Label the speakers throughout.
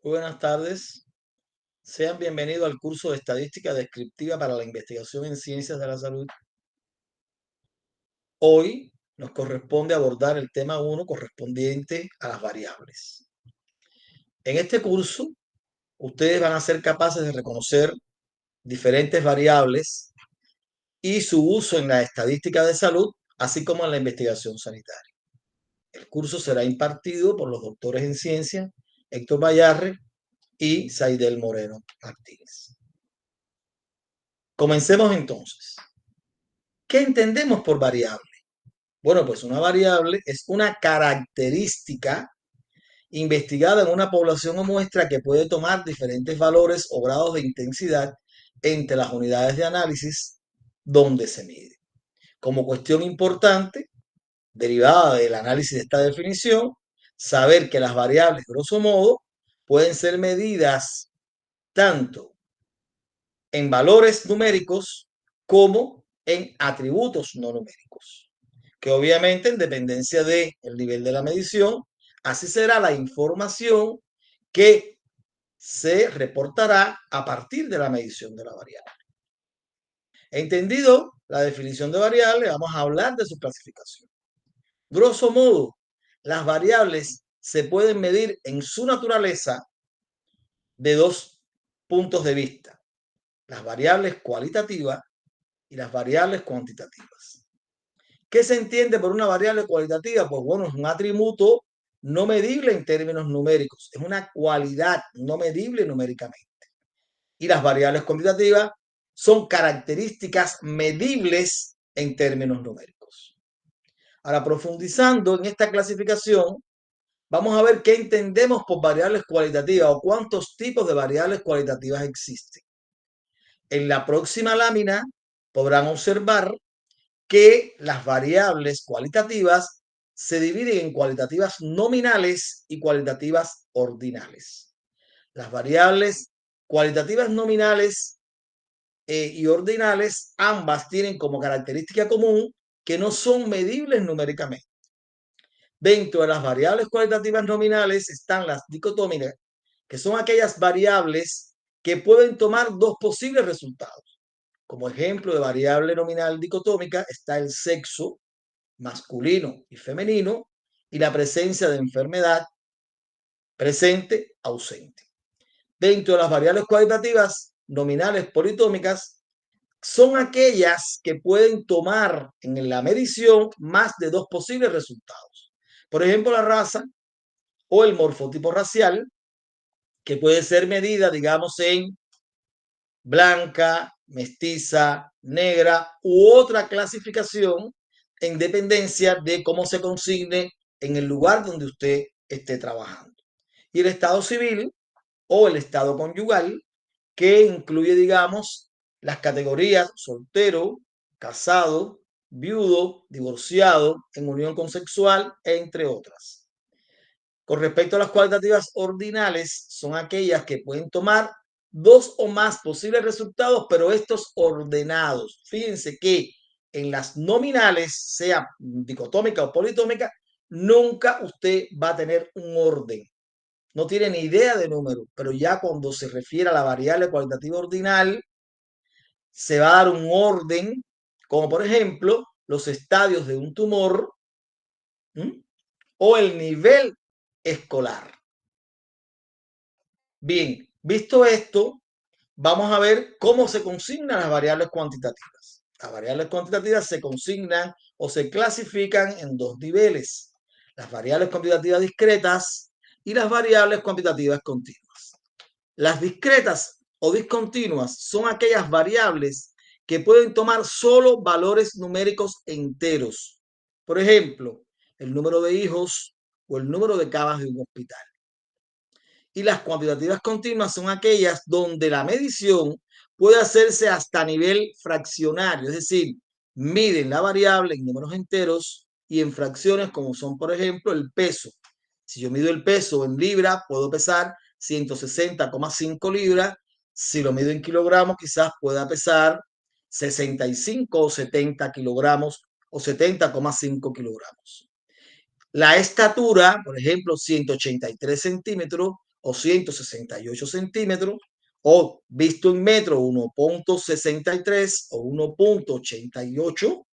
Speaker 1: Muy buenas tardes. Sean bienvenidos al curso de Estadística Descriptiva para la Investigación en Ciencias de la Salud. Hoy nos corresponde abordar el tema 1 correspondiente a las variables. En este curso, ustedes van a ser capaces de reconocer diferentes variables y su uso en la estadística de salud, así como en la investigación sanitaria. El curso será impartido por los doctores en ciencias Héctor Bayarre y Saidel Moreno Martínez. Comencemos entonces. ¿Qué entendemos por variable? Bueno, pues una variable es una característica investigada en una población o muestra que puede tomar diferentes valores o grados de intensidad entre las unidades de análisis donde se mide. Como cuestión importante, derivada del análisis de esta definición, saber que las variables, grosso modo, pueden ser medidas tanto en valores numéricos como en atributos no numéricos, que obviamente en dependencia del nivel de la medición, así será la información que se reportará a partir de la medición de la variable. Entendido la definición de variable, vamos a hablar de su clasificación. Grosso modo, las variables se pueden medir en su naturaleza de dos puntos de vista: las variables cualitativas y las variables cuantitativas. ¿Qué se entiende por una variable cualitativa? Pues bueno, es un atributo no medible en términos numéricos, es una cualidad no medible numéricamente. Y las variables cuantitativas son características medibles en términos numéricos. Ahora, profundizando en esta clasificación, vamos a ver qué entendemos por variables cualitativas o cuántos tipos de variables cualitativas existen. En la próxima lámina podrán observar que las variables cualitativas se dividen en cualitativas nominales y cualitativas ordinales. Las variables cualitativas nominales y ordinales, ambas tienen como característica común que no son medibles numéricamente. Dentro de las variables cualitativas nominales están las dicotómicas, que son aquellas variables que pueden tomar dos posibles resultados. Como ejemplo de variable nominal dicotómica está el sexo masculino y femenino y la presencia de enfermedad presente, ausente. Dentro de las variables cualitativas nominales politómicas son aquellas que pueden tomar en la medición más de dos posibles resultados. Por ejemplo, la raza o el morfotipo racial, que puede ser medida, digamos, en blanca, mestiza, negra u otra clasificación en dependencia de cómo se consigne en el lugar donde usted esté trabajando. Y el estado civil o el estado conyugal, que incluye, digamos, las categorías soltero, casado, viudo, divorciado, en unión consexual, entre otras. Con respecto a las cualitativas ordinales, son aquellas que pueden tomar dos o más posibles resultados, pero estos ordenados. Fíjense que en las nominales, sea dicotómica o politómica, nunca usted va a tener un orden. No tiene ni idea de número, pero ya cuando se refiere a la variable cualitativa ordinal, se va a dar un orden, como por ejemplo los estadios de un tumor o el nivel escolar. Bien, visto esto, vamos a ver cómo se consignan las variables cuantitativas. Las variables cuantitativas se consignan o se clasifican en dos niveles: las variables cuantitativas discretas y las variables cuantitativas continuas. Las discretas o discontinuas son aquellas variables que pueden tomar solo valores numéricos enteros. Por ejemplo, el número de hijos o el número de camas de un hospital. Y las cuantitativas continuas son aquellas donde la medición puede hacerse hasta a nivel fraccionario, es decir, miden la variable en números enteros y en fracciones, como son, por ejemplo, el peso. Si yo mido el peso en libras, puedo pesar 160,5 libras. Si lo mido en kilogramos, quizás pueda pesar 65 o 70 kilogramos o 70,5 kilogramos. La estatura, por ejemplo, 183 centímetros o 168 centímetros, o visto en metro 1.63 o 1.88,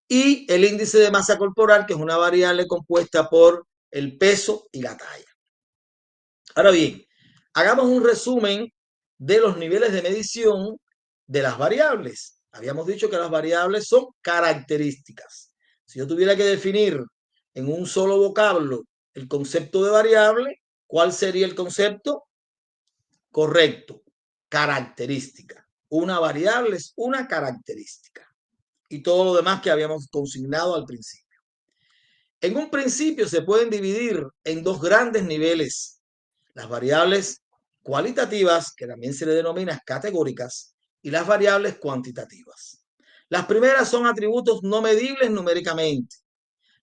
Speaker 1: y el índice de masa corporal, que es una variable compuesta por el peso y la talla. Ahora bien, hagamos un resumen de los niveles de medición de las variables. Habíamos dicho que las variables son características. Si yo tuviera que definir en un solo vocablo el concepto de variable, ¿cuál sería el concepto? Correcto, característica. Una variable es una característica. Y todo lo demás que habíamos consignado al principio. En un principio se pueden dividir en dos grandes niveles: las variables cualitativas, que también se le denomina categóricas, y las variables cuantitativas. Las primeras son atributos no medibles numéricamente.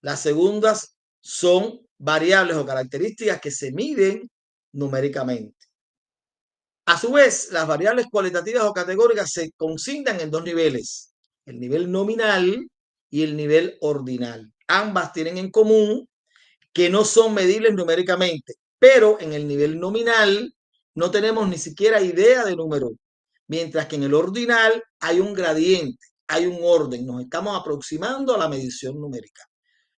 Speaker 1: Las segundas son variables o características que se miden numéricamente. A su vez, las variables cualitativas o categóricas se consignan en dos niveles: el nivel nominal y el nivel ordinal. Ambas tienen en común que no son medibles numéricamente, pero en el nivel nominal no tenemos ni siquiera idea de número, mientras que en el ordinal hay un gradiente, hay un orden, nos estamos aproximando a la medición numérica.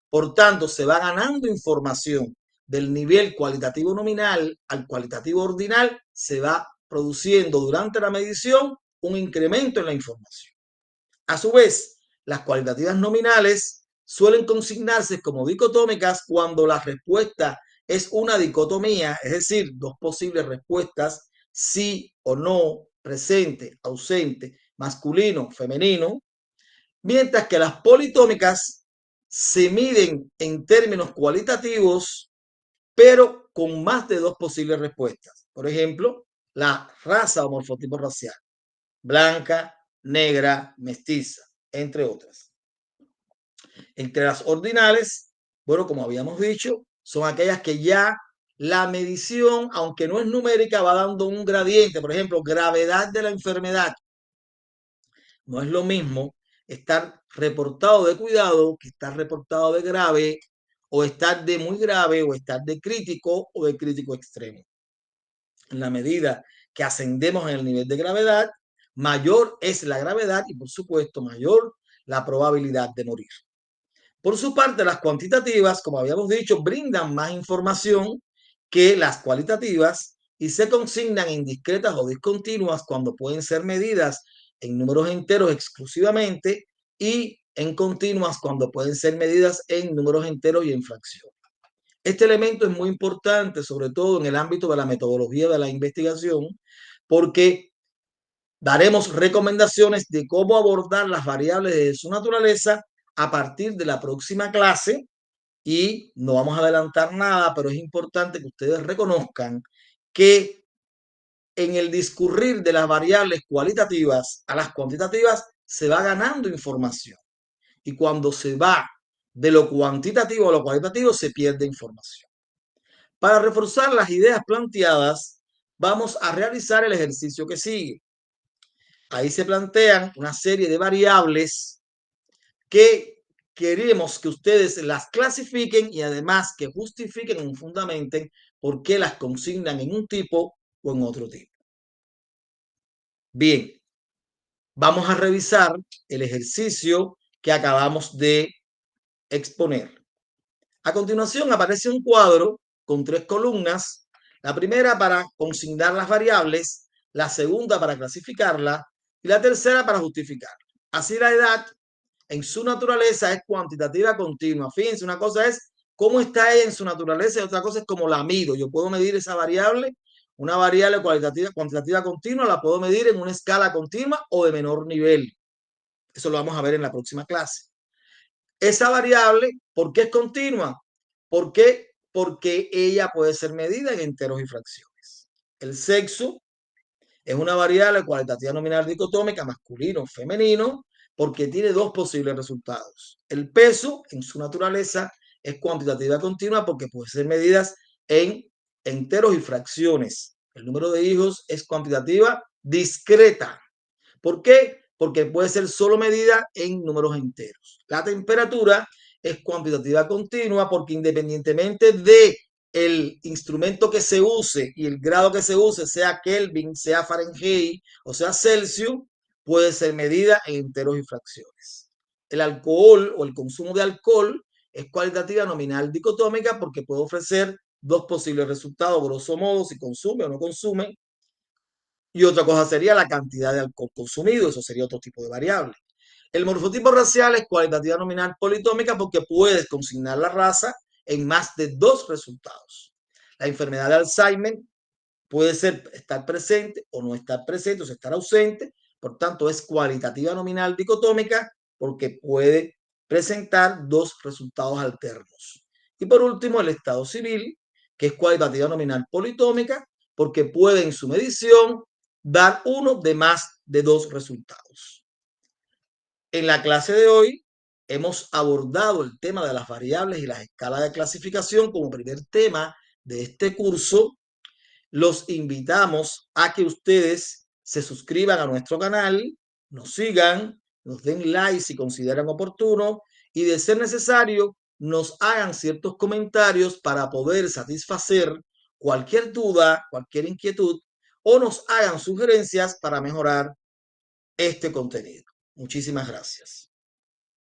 Speaker 1: Por tanto, se va ganando información del nivel cualitativo nominal al cualitativo ordinal, se va produciendo durante la medición un incremento en la información. A su vez, las cualitativas nominales suelen consignarse como dicotómicas cuando la respuesta es una dicotomía, es decir, dos posibles respuestas, sí o no, presente, ausente, masculino, femenino, mientras que las politómicas se miden en términos cualitativos, pero con más de dos posibles respuestas. Por ejemplo, la raza o morfotipo racial: blanca, negra, mestiza, entre otras. Entre las ordinales, bueno, como habíamos dicho, son aquellas que ya la medición, aunque no es numérica, va dando un gradiente. Por ejemplo, gravedad de la enfermedad. No es lo mismo estar reportado de cuidado que estar reportado de grave, o estar de muy grave, o estar de crítico o de crítico extremo. En la medida que ascendemos en el nivel de gravedad, mayor es la gravedad y, por supuesto, mayor la probabilidad de morir. Por su parte, las cuantitativas, como habíamos dicho, brindan más información que las cualitativas y se consignan en discretas o discontinuas cuando pueden ser medidas en números enteros exclusivamente, y en continuas cuando pueden ser medidas en números enteros y en fracciones. Este elemento es muy importante, sobre todo en el ámbito de la metodología de la investigación, porque daremos recomendaciones de cómo abordar las variables de su naturaleza a partir de la próxima clase, y no vamos a adelantar nada, pero es importante que ustedes reconozcan que en el discurrir de las variables cualitativas a las cuantitativas se va ganando información, y cuando se va de lo cuantitativo a lo cualitativo se pierde información. Para reforzar las ideas planteadas, vamos a realizar el ejercicio que sigue. Ahí se plantean una serie de variables que queremos que ustedes las clasifiquen y además que justifiquen y fundamenten por qué las consignan en un tipo o en otro tipo. Bien, vamos a revisar el ejercicio que acabamos de exponer. A continuación aparece un cuadro con tres columnas: la primera para consignar las variables, la segunda para clasificarlas y la tercera para justificar. Así, la edad en su naturaleza es cuantitativa continua. Fíjense, una cosa es cómo está ella en su naturaleza y otra cosa es cómo la mido. Yo puedo medir esa variable, una variable cuantitativa continua, la puedo medir en una escala continua o de menor nivel. Eso lo vamos a ver en la próxima clase. Esa variable, ¿por qué es continua? ¿Por qué? Porque ella puede ser medida en enteros y fracciones. El sexo es una variable cualitativa nominal dicotómica, masculino, femenino, porque tiene dos posibles resultados. El peso, en su naturaleza, es cuantitativa continua porque puede ser medidas en enteros y fracciones. El número de hijos es cuantitativa discreta. ¿Por qué? Porque puede ser solo medida en números enteros. La temperatura es cuantitativa continua porque, independientemente de el instrumento que se use y el grado que se use, sea Kelvin, sea Fahrenheit o sea Celsius, puede ser medida en enteros y fracciones. El alcohol o el consumo de alcohol es cualitativa nominal dicotómica porque puede ofrecer dos posibles resultados, grosso modo, si consume o no consume. Y otra cosa sería la cantidad de alcohol consumido, eso sería otro tipo de variable. El morfotipo racial es cualitativa nominal politómica porque puedes consignar la raza en más de dos resultados. La enfermedad de Alzheimer puede ser estar presente o no estar presente, o sea, estar ausente. Por tanto, es cualitativa nominal dicotómica porque puede presentar dos resultados alternos. Y por último, el estado civil, que es cualitativa nominal politómica porque puede en su medición dar uno de más de dos resultados. En la clase de hoy hemos abordado el tema de las variables y las escalas de clasificación como primer tema de este curso. Los invitamos a que ustedes se suscriban a nuestro canal, nos sigan, nos den like si consideran oportuno y de ser necesario nos hagan ciertos comentarios para poder satisfacer cualquier duda, cualquier inquietud o nos hagan sugerencias para mejorar este contenido. Muchísimas gracias.